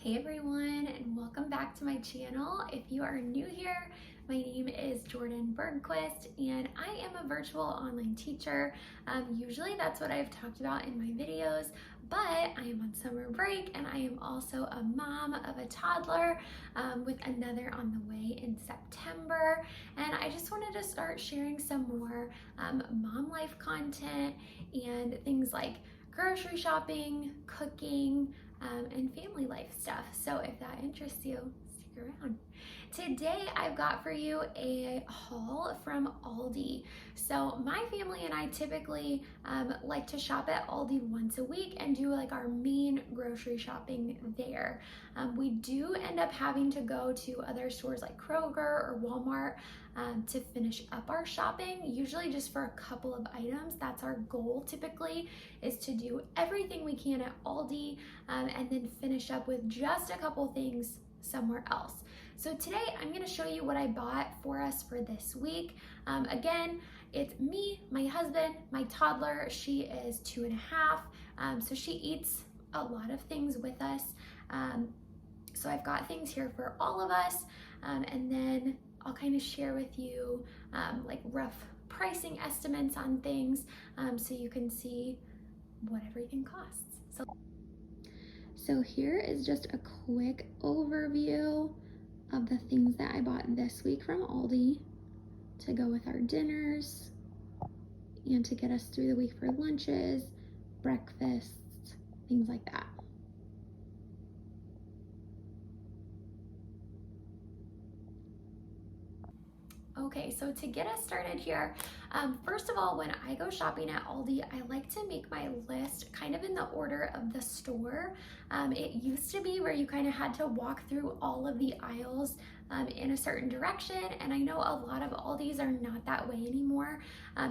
Hey everyone, and welcome back to my channel. If you are new here, my name is Jordan Bergquist and I am a virtual online teacher. Usually that's what I've talked about in my videos, but I am on summer break and I am also a mom of a toddler with another on the way in September. And I just wanted to start sharing some more mom life content and things like grocery shopping, cooking, and family life stuff. So if that interests you, stick around. Today I've got for you a haul from Aldi. So my family and I typically like to shop at Aldi once a week and do like our main grocery shopping there. We do end up having to go to other stores like Kroger or Walmart to finish up our shopping, usually just for a couple of items. That's our goal typically, is to do everything we can at Aldi and then finish up with just a couple things somewhere else. So today I'm going to show you what I bought for us for this week. Again, it's me, my husband, my toddler. She is 2.5, so she eats a lot of things with us. So I've got things here for all of us, and then I'll kind of share with you like rough pricing estimates on things so you can see what everything costs. So here is just a quick overview of the things that I bought this week from Aldi to go with our dinners and to get us through the week for lunches, breakfasts, things like that. Okay, so to get us started here, first of all, when I go shopping at Aldi, I like to make my list kind of in the order of the store. It used to be where you kind of had to walk through all of the aisles in a certain direction, and I know a lot of Aldis are not that way anymore.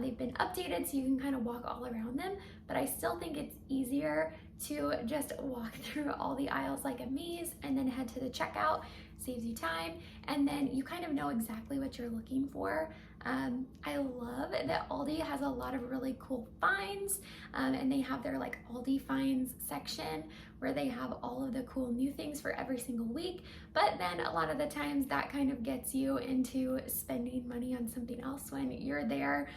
They've been updated so you can kind of walk all around them, but I still think it's easier to just walk through all the aisles like a maze and then head to the checkout. Saves you time, and then you kind of know exactly what you're looking for. I love that Aldi has a lot of really cool finds, and they have their like Aldi finds section where they have all of the cool new things for every single week, but then a lot of the times that kind of gets you into spending money on something else when you're there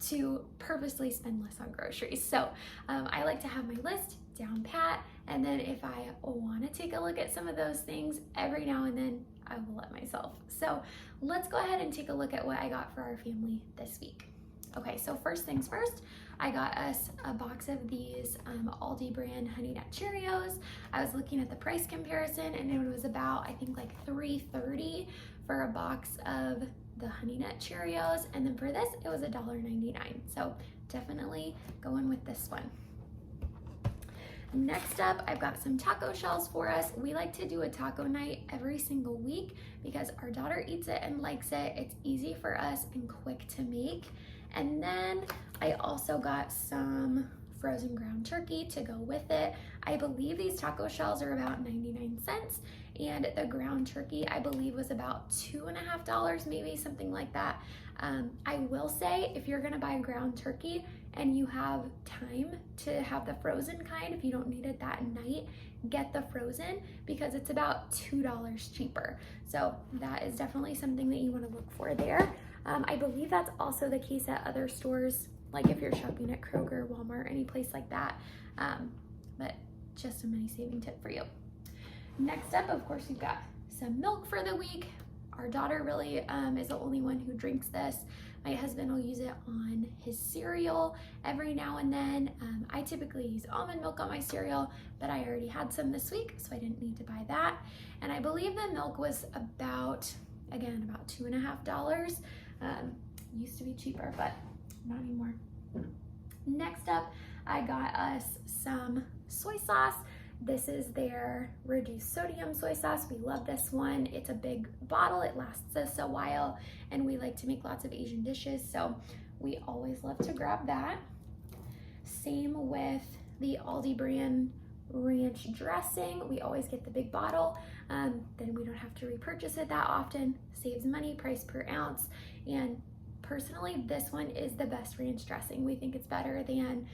to purposely spend less on groceries. So I like to have my list down pat, and then if I want to take a look at some of those things every now and then, I will let myself. So let's go ahead and take a look at what I got for our family this week. Okay, so first things first, I got us a box of these Aldi brand Honey Nut Cheerios. I was looking at the price comparison and it was about, I think, like $3.30 for a box of the Honey Nut Cheerios, and then for this it was $1.99. So definitely going with this one. Next up, I've got some taco shells for us. We like to do a taco night every single week because our daughter eats it and likes it. It's easy for us and quick to make. And then I also got some frozen ground turkey to go with it. I believe these taco shells are about 99 cents, and the ground turkey I believe was about $2.50, maybe something like that. I will say, if you're gonna buy ground turkey and you have time to have the frozen kind, if you don't need it that night, get the frozen because it's about $2 cheaper. So that is definitely something that you want to look for there. I believe that's also the case at other stores, like if you're shopping at Kroger, Walmart, any place like that. But just a money saving tip for you. Next up, of course, we've got some milk for the week. Our daughter really is the only one who drinks this. My husband will use it on his cereal every now and then. I typically use almond milk on my cereal, but I already had some this week, so I didn't need to buy that. And I believe the milk was about, again, about $2.50. Used to be cheaper, but not anymore. Next up, I got us some soy sauce. This is their reduced sodium soy sauce. We love this one. It's a big bottle. It lasts us a while, and we like to make lots of Asian dishes, so we always love to grab that. Same with the Aldi brand ranch dressing. We always get the big bottle. Then we don't have to repurchase it that often. Saves money, price per ounce, and personally, this one is the best ranch dressing. We think it's better than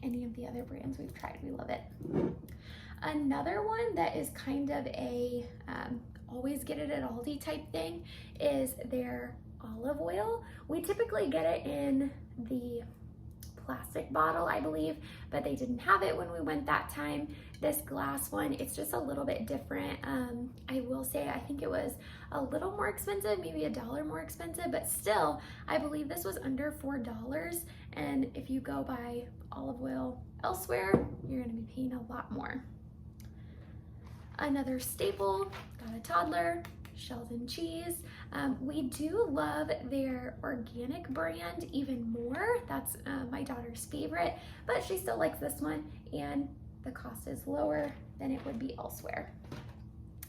any of the other brands we've tried. We love it. Another one that is kind of a always get it at Aldi type thing is their olive oil. We typically get it in the plastic bottle, I believe, but they didn't have it when we went that time. This glass one, it's just a little bit different. I will say, I think it was a little more expensive, maybe $1 more expensive, but still, I believe this was under $4. And if you go buy olive oil elsewhere, you're gonna be paying a lot more. Another staple, got a toddler, Sheldon cheese. We do love their organic brand even more. That's my daughter's favorite, but she still likes this one, and the cost is lower than it would be elsewhere.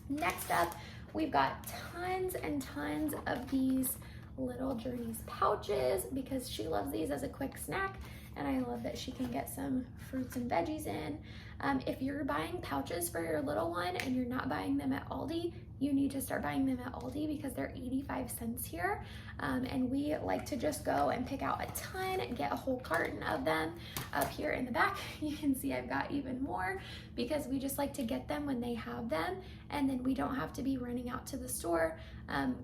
Next up, we've got tons and tons of these Little Journeys pouches because she loves these as a quick snack, and I love that she can get some fruits and veggies in. If you're buying pouches for your little one and you're not buying them at Aldi, you need to start buying them at Aldi because they're 85 cents here. And we like to just go and pick out a ton, get a whole carton of them. Up here in the back, you can see I've got even more because we just like to get them when they have them. And then we don't have to be running out to the store,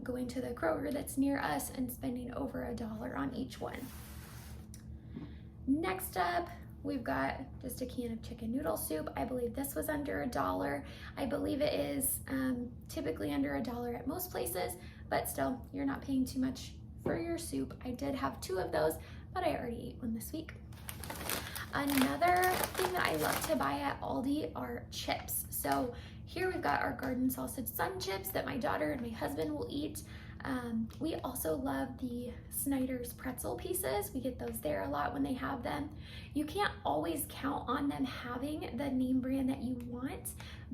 going to the Kroger that's near us and spending over $1 on each one. Next up, we've got just a can of chicken noodle soup. I believe this was under $1. I believe it is typically under $1 at most places, but still, you're not paying too much for your soup. I did have 2 of those, but I already ate one this week. Another thing that I love to buy at Aldi are chips. So here we've got our garden sausage sun chips that my daughter and my husband will eat. We also love the Snyder's pretzel pieces. We get those there a lot when they have them. You can't always count on them having the name brand that you want,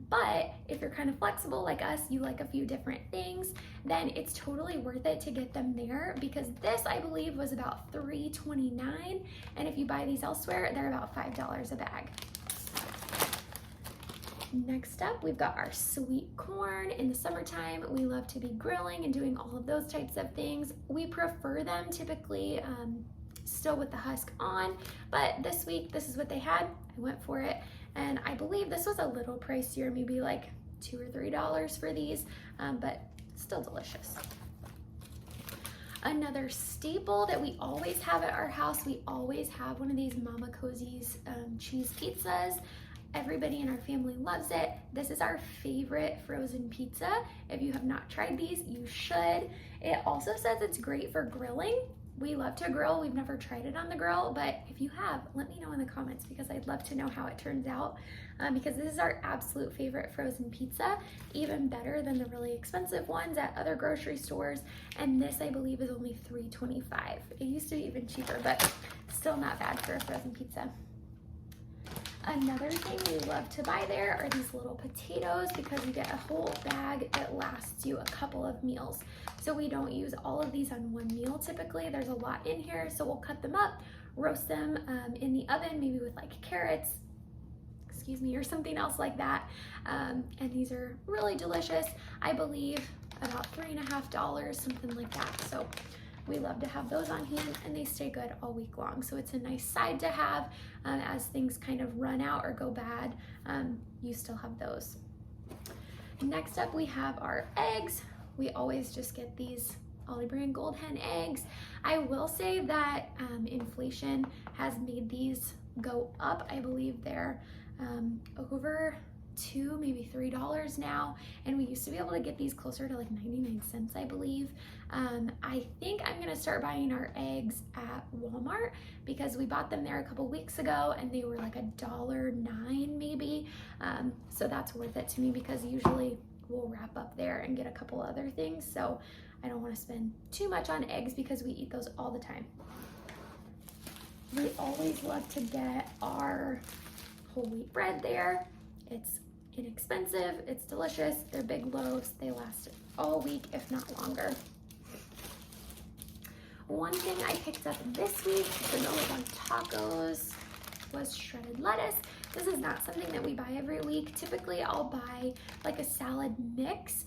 but if you're kind of flexible like us, you like a few different things, then it's totally worth it to get them there because this, I believe, was about $3.29, and if you buy these elsewhere, they're about $5 a bag. Next up, we've got our sweet corn. In the summertime, we love to be grilling and doing all of those types of things. We prefer them typically still with the husk on, but this week, this is what they had. I went for it, and I believe this was a little pricier, maybe like $2 or $3 for these, but still delicious. Another staple that we always have at our house, we always have one of these Mama Cozy's cheese pizzas. Everybody in our family loves it. This is our favorite frozen pizza. If you have not tried these, you should. It also says it's great for grilling. We love to grill. We've never tried it on the grill, but if you have, let me know in the comments because I'd love to know how it turns out because this is our absolute favorite frozen pizza, even better than the really expensive ones at other grocery stores. And this, I believe, is only $3.25. It used to be even cheaper, but still not bad for a frozen pizza. Another thing we love to buy there are these little potatoes because you get a whole bag that lasts you a couple of meals. So we don't use all of these on one meal typically. There's a lot in here, so we'll cut them up, roast them in the oven, maybe with like carrots, or something else like that. And these are really delicious. I believe about $3.50, something like that. So we love to have those on hand and they stay good all week long. So it's a nice side to have as things kind of run out or go bad, you still have those. Next up, we have our eggs. We always just get these Aldi brand Gold Hen eggs. I will say that inflation has made these go up. I believe they're over $2, maybe $3 now, and we used to be able to get these closer to like 99 cents, I believe. I think I'm gonna start buying our eggs at Walmart because we bought them there a couple weeks ago and they were like $1.09 maybe. So that's worth it to me because usually we'll wrap up there and get a couple other things. So I don't want to spend too much on eggs because we eat those all the time. We always love to get our whole wheat bread there. It's inexpensive, it's delicious, they're big loaves, they last all week, if not longer. One thing I picked up this week to go on tacos was shredded lettuce. This is not something that we buy every week. Typically I'll buy like a salad mix,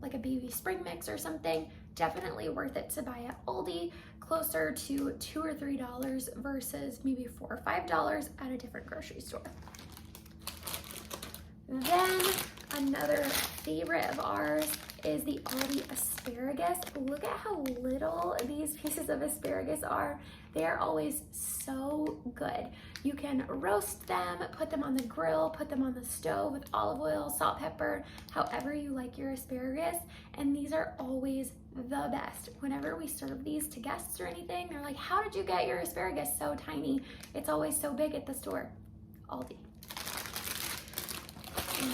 like a baby spring mix or something. Definitely worth it to buy at Aldi, closer to $2 or $3 versus maybe $4 or $5 at a different grocery store. Then another favorite of ours is the Aldi asparagus. Look at how little these pieces of asparagus are. They are always so good. You can roast them, put them on the grill, put them on the stove with olive oil, salt, pepper, however you like your asparagus. And these are always the best. Whenever we serve these to guests or anything, they're like, how did you get your asparagus so tiny? It's always so big at the store. Aldi.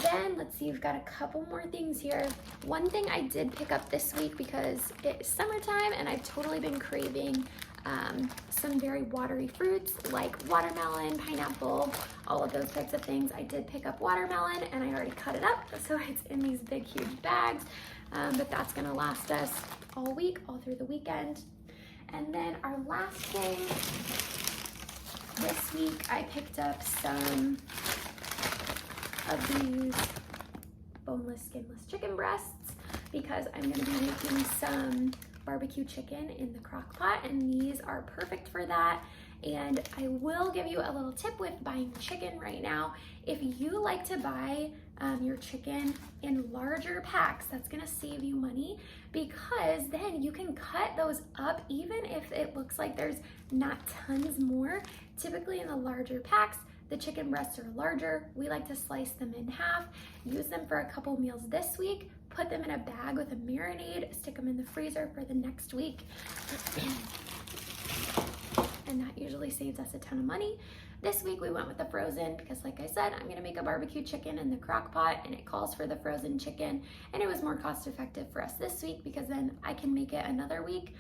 Then let's see, we've got a couple more things here. One thing I did pick up this week because it's summertime and I've totally been craving some very watery fruits like watermelon, pineapple, all of those types of things. I did pick up watermelon and I already cut it up, so it's in these big, huge bags, but that's gonna last us all week, all through the weekend. And then our last thing, this week I picked up some of these boneless, skinless chicken breasts because I'm gonna be making some barbecue chicken in the crock pot, and these are perfect for that. And I will give you a little tip with buying chicken right now. If you like to buy your chicken in larger packs, that's gonna save you money because then you can cut those up even if it looks like there's not tons more. Typically in the larger packs, the chicken breasts are larger. We like to slice them in half, use them for a couple meals this week, put them in a bag with a marinade, stick them in the freezer for the next week. And that usually saves us a ton of money. This week we went with the frozen because like I said, I'm gonna make a barbecue chicken in the crock pot and it calls for the frozen chicken, and it was more cost effective for us this week because then I can make it another week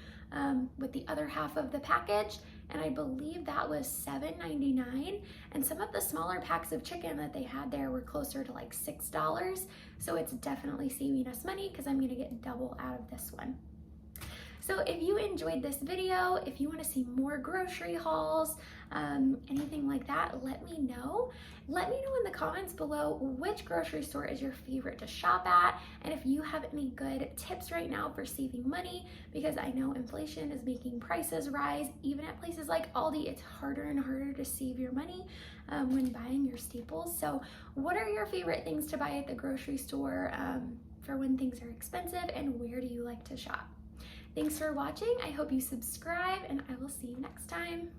with the other half of the package, and I believe that was $7.99, and some of the smaller packs of chicken that they had there were closer to like $6, so it's definitely saving us money because I'm gonna get double out of this one. So if you enjoyed this video, if you want to see more grocery hauls, anything like that, let me know. Let me know in the comments below which grocery store is your favorite to shop at, and if you have any good tips right now for saving money, because I know inflation is making prices rise. Even at places like Aldi, it's harder and harder to save your money when buying your staples. So what are your favorite things to buy at the grocery store for when things are expensive, and where do you like to shop? Thanks for watching. I hope you subscribe, and I will see you next time.